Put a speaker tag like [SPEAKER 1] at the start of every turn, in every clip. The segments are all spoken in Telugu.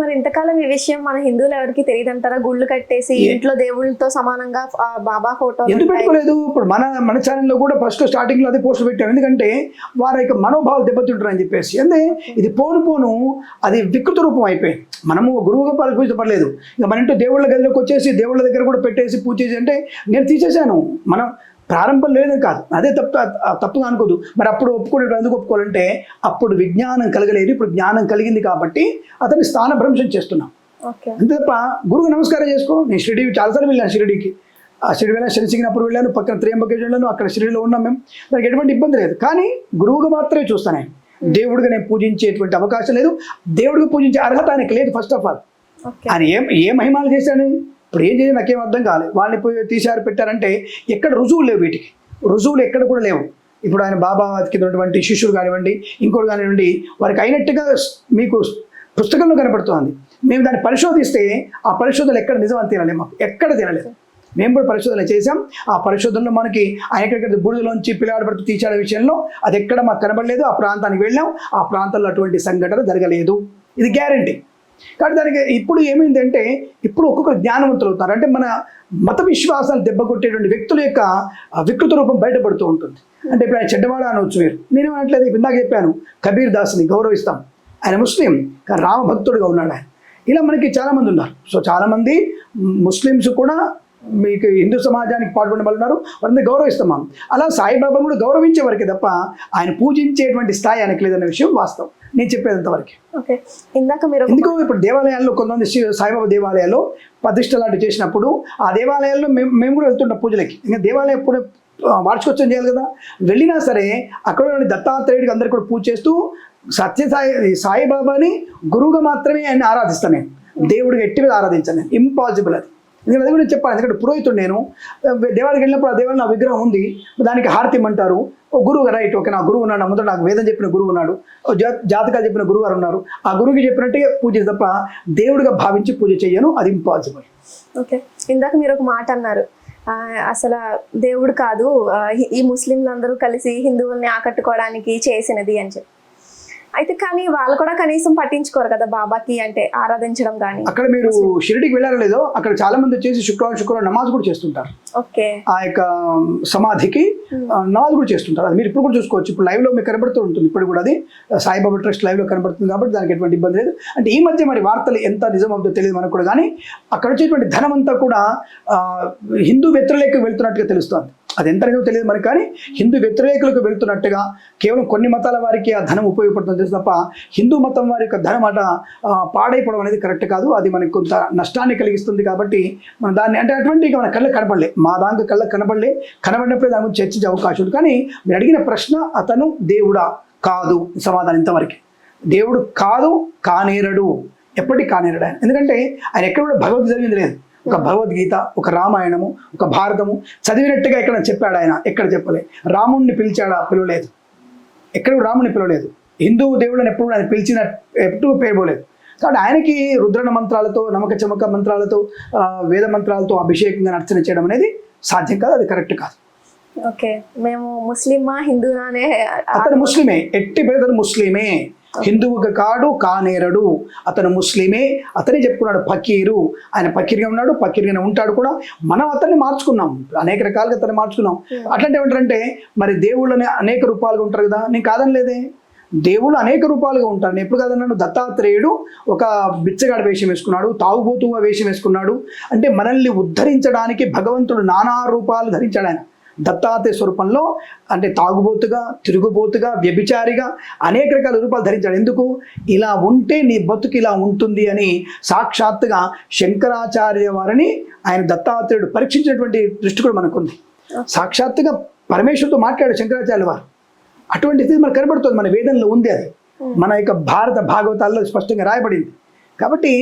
[SPEAKER 1] మరి ఇంతకాలం ఈ విషయం మన హిందువులు ఎవరికి తెలియదంటారా? గుళ్ళు కట్టేసి ఇంట్లో దేవుళ్ళతో సమానంగా బాబా ఫోటో
[SPEAKER 2] ఎందుకు పెట్టుకోలేదు? ఇప్పుడు మన ఛానల్లో కూడా ఫస్ట్ స్టార్టింగ్ లో అదే పోస్టులు పెట్టాం. ఎందుకంటే వారి యొక్క మనోభావాలు దెబ్బతింటారని చెప్పేసి. అంటే ఇది పోను అది వికృత రూపం అయిపోయింది. మనము గురువుగా పూజించబడలేదు. ఇక మన ఇంట్లో దేవుళ్ళ గదిలోకి వచ్చేసి దేవుళ్ళ దగ్గర కూడా పెట్టేసి పూజ చేసి అంటే నేను తీసేశాను. మనం ప్రారంభం లేదని కాదు, అదే తప్పుగా అనుకోదు. మరి అప్పుడు ఒప్పుకునేటప్పుడు ఎందుకు ఒప్పుకోవాలంటే అప్పుడు విజ్ఞానం కలగలేదు, ఇప్పుడు జ్ఞానం కలిగింది కాబట్టి అతన్ని స్థానభ్రంశం చేస్తున్నాం. అంతే తప్ప గురువు నమస్కారం చేసుకో. నేను షిరిడి చాలాసార్లు వెళ్ళాను. షిరిడికి షిరిడి వెళ్ళాను, శనిసింగినప్పుడు వెళ్ళాను, పక్కన త్రియంబకేశ్వరం వెళ్ళాను. అక్కడ షిరిడిలో ఉన్నాం మేము. నాకు ఎటువంటి ఇబ్బంది లేదు. కానీ గురువుగా మాత్రమే చూస్తాను. నేను దేవుడిగా నేను పూజించేటువంటి అవకాశం లేదు. దేవుడిగా పూజించే అర్హత ఆయనకి లేదు. ఫస్ట్ ఆఫ్ ఆల్ ఆయన ఏ మహిమాలు చేశాను, ఇప్పుడు ఏం చేయాలి నాకేం అర్థం కాలేదు. వాళ్ళని పోయి తీశారు పెట్టారంటే ఎక్కడ రుజువులు లేవు. వీటికి రుజువులు ఎక్కడ కూడా లేవు. ఇప్పుడు ఆయన బాబా కిందటువంటి శిష్యుడు కానివ్వండి, ఇంకోటి కానివ్వండి, వారికి అయినట్టుగా మీకు పుస్తకంలో కనపడుతుంది. మేము దాన్ని పరిశోధిస్తే ఆ పరిశోధనలు ఎక్కడ నిజం అని తినలేము. మాకు ఎక్కడ తినలేదు. మేము కూడా పరిశోధన చేసాం. ఆ పరిశోధనలో మనకి ఆయన ఎక్కడికైతే బూడిదలోంచి పిల్లాడు పడుతూ తీర్చాడే విషయంలో అది ఎక్కడ మాకు కనబడలేదు. ఆ ప్రాంతానికి వెళ్ళాం, ఆ ప్రాంతంలో అటువంటి సంఘటన జరగలేదు. ఇది గ్యారంటీ. కాబట్టి దానికి ఇప్పుడు ఏమైందంటే ఇప్పుడు ఒక్కొక్క జ్ఞానవంతులు అవుతారు. అంటే మన మత విశ్వాసాలు దెబ్బకొట్టేటువంటి వ్యక్తుల యొక్క వికృత రూపం బయటపడుతూ ఉంటుంది. అంటే ఇప్పుడు ఆయన చెడ్డవాడ అనవచ్చు. మీరు నేనేమనట్లేదు. ఇందాక చెప్పాను, కబీర్ దాస్ని గౌరవిస్తాం. ఆయన ముస్లిం కానీ రామభక్తుడుగా ఉన్నాడు ఆయన. ఇలా మనకి చాలామంది ఉన్నారు. సో చాలామంది ముస్లిమ్స్ కూడా మీకు హిందూ సమాజానికి పాల్గొనే వాళ్ళు ఉన్నారు. వారిని గౌరవిస్తాం మనం. అలా సాయిబాబా కూడా గౌరవించే వరకే తప్ప ఆయన పూజించేటువంటి స్థాయి ఆయనకు లేదన్న విషయం వాస్తవం. నేను చెప్పేదంతవరకే. ఎందుకు ఇప్పుడు దేవాలయాల్లో కొంతమంది సాయిబాబా దేవాలయాల్లో ప్రతిష్ట లాంటివి చేసినప్పుడు ఆ దేవాలయాల్లో మేము కూడా వెళ్తుంటాం పూజలకి. ఇంకా దేవాలయం ఎప్పుడు వార్షికోత్సవం చేయాలి కదా. వెళ్ళినా సరే అక్కడ దత్తాత్రేయుడికి అందరికీ కూడా పూజ చేస్తూ సాయిబాబాని గురువుగా మాత్రమే ఆయన ఆరాధిస్తాను. నేను దేవుడికి ఎట్టి మీద ఆరాధించాను. నేను ఇంపాసిబుల్ అది. ఎందుకంటే అది కూడా చెప్పాను. ఎందుకంటే పురోహితుడు నేను. దేవాలయానికి వెళ్ళినప్పుడు ఆ దేవాలయం నా విగ్రహం ఉంది, దానికి హారతి ఇమ్మంటారు. ఓ గురువు రైట్, ఓకే, నా గురువు ఉన్నాడు, ముందు నాకు వేదం చెప్పిన గురువు ఉన్నాడు, జాతకాలు చెప్పిన గురువు గారు ఉన్నారు. ఆ గురువుకి చెప్పినట్టే పూజ తప్ప దేవుడిగా భావించి పూజ చేయను. అది ఇంపాసిబుల్.
[SPEAKER 1] ఓకే, ఇందాక మీరు ఒక మాట అన్నారు, అసలు దేవుడు కాదు ఈ ముస్లింలందరూ కలిసి హిందువుల్ని ఆకట్టుకోవడానికి చేసినది అని చెప్పి. అయితే కానీ వాళ్ళు కూడా కనీసం పట్టించుకోరు కదా బాబాకి అంటే ఆరాధించడం కానీ.
[SPEAKER 2] అక్కడ మీరు షిరిడికి వెళ్ళారో లేదో, అక్కడ చాలా మంది వచ్చేసి శుక్రవారం నమాజ్ కూడా చేస్తుంటారు.
[SPEAKER 1] ఓకే,
[SPEAKER 2] ఆ యొక్క సమాధికి నమాజ్ కూడా చేస్తుంటారు. అది మీరు ఇప్పుడు కూడా చూసుకోవచ్చు. ఇప్పుడు లైవ్ లో మీకు కనబడుతూ ఉంటుంది. ఇప్పుడు కూడా అది సాయిబాబా ట్రస్ట్ లైవ్ లో కనబడుతుంది కాబట్టి దానికి ఎటువంటి ఇబ్బంది లేదు. అంటే ఈ మధ్య మరి వార్తలు ఎంత నిజం అవుతుందో తెలియదు మనకు కూడా. కానీ అక్కడ వచ్చేటువంటి ధనం అంతా కూడా హిందూ వ్యతిరేకులకు వెళ్తున్నట్టుగా తెలుస్తుంది. అది ఎంత నిజమో తెలియదు మనకు. కానీ హిందూ వ్యతిరేకులకు వెళ్తున్నట్టుగా కేవలం కొన్ని మతాల వారికి ఆ ధనం ఉపయోగపడుతుంది తెలుసు తప్ప హిందూ మతం వారి యొక్క ధనం అట పాడైపోవడం అనేది కరెక్ట్ కాదు. అది మనకు కొంత నష్టాన్ని కలిగిస్తుంది. కాబట్టి మనం దాన్ని అంటే అటువంటి మన కళ్ళకి కనపడలే, మా దానికి కళ్ళకి కనబడినప్పుడే దాని గురించి చర్చించే అవకాశం ఉంది. కానీ మీరు అడిగిన ప్రశ్న అతను దేవుడా కాదు, సమాధానం ఇంతవరకు. దేవుడు కాదు, కానేరడు, ఎప్పటికీ కానేరడు ఆయన. ఎందుకంటే ఆయన ఎక్కడ కూడా భగవద్గీత చదివింది లేదు. ఒక భగవద్గీత, ఒక రామాయణము, ఒక భారతము చదివినట్టుగా ఎక్కడ చెప్పాడు ఆయన? ఎక్కడ చెప్పలే. రాముడిని పిలిచాడా? పిలవలేదు. ఎక్కడ రాముడిని పిలవలేదు. హిందూ దేవుళ్ళని ఎప్పుడు ఆయన ఎప్పుడు పేర్పోలేదు. కాబట్టి ఆయనకి రుద్రణ మంత్రాలతో, నమ్మక చమక మంత్రాలతో, వేద మంత్రాలతో అభిషేకంగా అర్చన చేయడం అనేది సాధ్యం కాదు. అది కరెక్ట్ కాదు.
[SPEAKER 1] ఓకే, మేము ముస్లిమా హిందూనా అనే
[SPEAKER 2] అతను ముస్లిమే, ఎట్టి పేదలు ముస్లిమే, హిందువుగా కాడు, కానేరడు, అతను ముస్లిమే. అతనే చెప్పుకున్నాడు ఫకీరు. ఆయన ఫకీర్గా ఉన్నాడు, ఫకీర్గానే ఉంటాడు కూడా. మనం అతన్ని మార్చుకున్నాం, అనేక రకాలుగా అతన్ని మార్చుకున్నాం. అట్లాంటి ఏమంటారంటే మరి దేవుళ్ళని అనేక రూపాలుగా ఉంటారు కదా. నేను కాదని లేదే, దేవుళ్ళు అనేక రూపాలుగా ఉంటారు. నేను ఎప్పుడు కాదన్నాను. దత్తాత్రేయుడు ఒక బిచ్చగాడి వేషం వేసుకున్నాడు, తాగుబోతుగా వేషం వేసుకున్నాడు. అంటే మనల్ని ఉద్ధరించడానికి భగవంతుడు నానా రూపాలు ధరించాడు ఆయన. దత్తాత్రేయ స్వరూపంలో అంటే తాగుబోతుగా, తిరుగుబోతుగా, వ్యభిచారిగా అనేక రకాల రూపాలు ధరించాడు. ఎందుకు? ఇలా ఉంటే నీ బతుకు ఇలా ఉంటుంది అని సాక్షాత్తుగా శంకరాచార్య వారిని ఆయన దత్తాత్రేయుడు పరీక్షించినటువంటి దృష్టి కూడా మనకుంది. సాక్షాత్తుగా పరమేశ్వరుడితో మాట్లాడాడు శంకరాచార్య వారు. అటువంటి స్థితి మనకు కనబడుతుంది, మన వేదంలో ఉంది. అది మన యొక్క భారత భాగవతాల్లో స్పష్టంగా రాయబడింది. కాబట్టి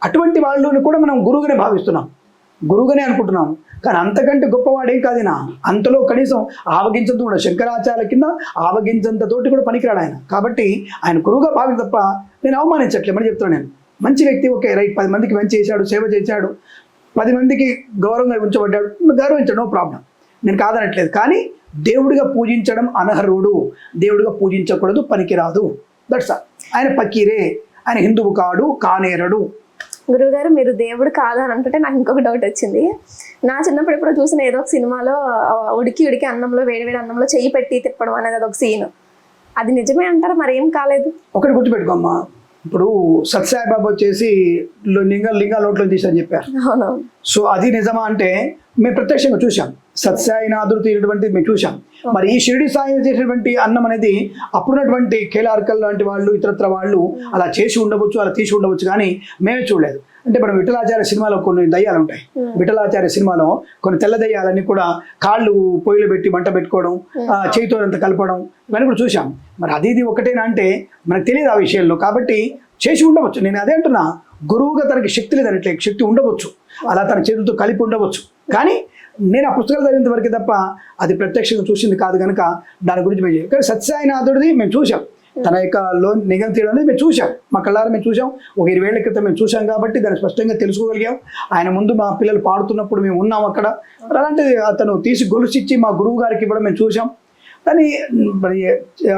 [SPEAKER 2] అటువంటి వాళ్ళని కూడా మనం గురువుగానే భావిస్తున్నాం, గురువుగానే అనుకుంటున్నాం. కానీ అంతకంటే గొప్పవాడేం కాదినా. అంతలో కనీసం ఆవగించంత కూడా శంకరాచార్య కింద ఆవగించంత తోటి కూడా పనికిరాడు ఆయన. కాబట్టి ఆయన గురువుగా భావి తప్ప నేను అవమానించట్లే. మరి చెప్తున్నాను, నేను మంచి వ్యక్తి, ఓకే రైట్, 10 మందికి మంచి చేశాడు, సేవ చేశాడు, 10 మందికి గౌరవంగా ఉంచబడ్డాడు, గౌరవించడం నో ప్రాబ్లం, నేను కాదనట్లేదు. కానీ దేవుడిగా పూజించడం అనర్హుడు, దేవుడిగా పూజించకూడదు, పనికిరాదు. That's all. ఆయన ఫకీరే, ఆయన హిందువు కాడు, కానేరడు.
[SPEAKER 1] గురువుగారు మీరు దేవుడు కాదు అని అంటుంటే నాకు ఇంకొక డౌట్ వచ్చింది. నా చిన్నప్పుడు ఎప్పుడో చూసిన ఏదో ఒక సినిమాలో ఉడికి ఉడికి అన్నంలో వేడి అన్నంలో చెయ్యి పెట్టి తిప్పడం అనేది అదొక సీన్. అది నిజమే అంటారా? మరి ఏం కాలేదు.
[SPEAKER 2] ఒకటి గుర్తుపెట్టుకోమ్మా, ఇప్పుడు సత్సాయిబాబా వచ్చేసి లింగా లోట్లో తీసని చెప్పారు.
[SPEAKER 1] అవునవును.
[SPEAKER 2] సో అది నిజమా అంటే మేము ప్రత్యక్షంగా చూసాం. సత్సాయినాథుడు తీసినటువంటిది మేము చూసాం. మరి ఈ షిరిడి సాయి చేసినటువంటి అన్నం అనేది అప్పుడున్నటువంటి కేలార్కల్ లాంటి వాళ్ళు ఇతరత్ర వాళ్ళు అలా చేసి ఉండవచ్చు, అలా తీసి ఉండవచ్చు, కానీ మేమే చూడలేదు. అంటే మనం విఠలాచార్య సినిమాలో కొన్ని దయ్యాలు ఉంటాయి. విఠలాచార్య సినిమాలో కొన్ని తెల్ల దయ్యాలన్నీ కూడా కాళ్ళు పొయ్యిలు పెట్టి మంట పెట్టుకోవడం, చేతితో అంత కలపడం, ఇవన్నీ కూడా చూసాం. మరి అది ఇది ఒకటేనా అంటే మనకు తెలియదు ఆ విషయంలో. కాబట్టి చేసి ఉండవచ్చు. నేను అదే అంటున్నా, గురువుగా తనకి శక్తి లేదనట్లే, శక్తి ఉండవచ్చు, అలా తన చేతులతో కలిపి ఉండవచ్చు. కానీ నేను ఆ పుస్తకాలు చదివినంత వరకు తప్ప అది ప్రత్యక్షంగా చూసింది కాదు కనుక దాని గురించి మేము కానీ సత్సాయినాథుడిది మేము చూసాం. తన యొక్క నిఘం తీయడం అనేది మేము చూసాం, మా కళ్ళారా మేము చూసాం. ఒక 20 ఏళ్ల క్రితం మేము చూసాం కాబట్టి దాన్ని స్పష్టంగా తెలుసుకోగలిగాం. ఆయన ముందు మా పిల్లలు పాడుతున్నప్పుడు మేము ఉన్నాం అక్కడ. అలాంటిది అతను తీసి గొలుసిచ్చి మా గురువు గారికి ఇవ్వడం మేము చూసాం. దాన్ని మరి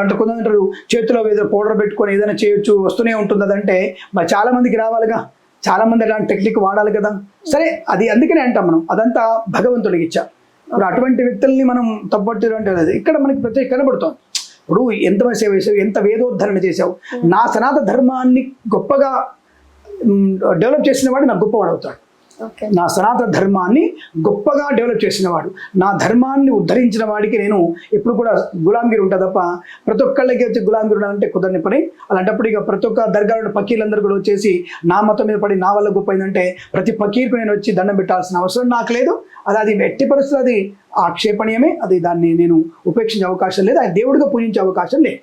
[SPEAKER 2] అంటే కొందరు చేతిలో ఏదో పౌడర్ పెట్టుకొని ఏదైనా చేయొచ్చు, వస్తూనే ఉంటుంది. అదంటే మరి చాలా మందికి రావాలిగా, చాలా మంది అలాంటి టెక్నిక్ వాడాలి కదా. సరే, అది అందుకనే అంటాం మనం, అదంతా భగవంతుడికి ఇచ్చా. ఇప్పుడు అటువంటి వ్యక్తుల్ని మనం తప్పట్టడం అంటే ఇక్కడ మనకి ప్రత్యేక కనబడుతుంది. ఇప్పుడు ఎంతమంది సేవ చేసావు, ఎంత వేదోద్ధరణ చేసావు, నా సనాతన ధర్మాన్ని గొప్పగా డెవలప్ చేసిన వాడు నాకు గొప్పవాడు అవుతాడు. నా సనాతన ధర్మాన్ని గొప్పగా డెవలప్ చేసిన వాడు, నా ధర్మాన్ని ఉద్ధరించిన వాడికి నేను ఎప్పుడు కూడా గులాంగిరి ఉంటా తప్ప ప్రతి ఒక్కళ్ళకి వచ్చి గులాంగిరి ఉండాలంటే కుదరని పని. అలాంటప్పుడు ఇక ప్రతి ఒక్క దర్గాలో పకీర్లందరూ కూడా వచ్చేసి నా మతం మీద పడి నా వల్ల గొప్ప అయిందంటే ప్రతి పకీర్కు నేను వచ్చి దండం పెట్టాల్సిన అవసరం నాకు లేదు. అది ఎట్టి పరిస్థితులు అది ఆక్షేపణీయమే. అది దాన్ని నేను ఉపేక్షించే అవకాశం లేదు, ఆయన దేవుడిగా పూజించే అవకాశం లేదు.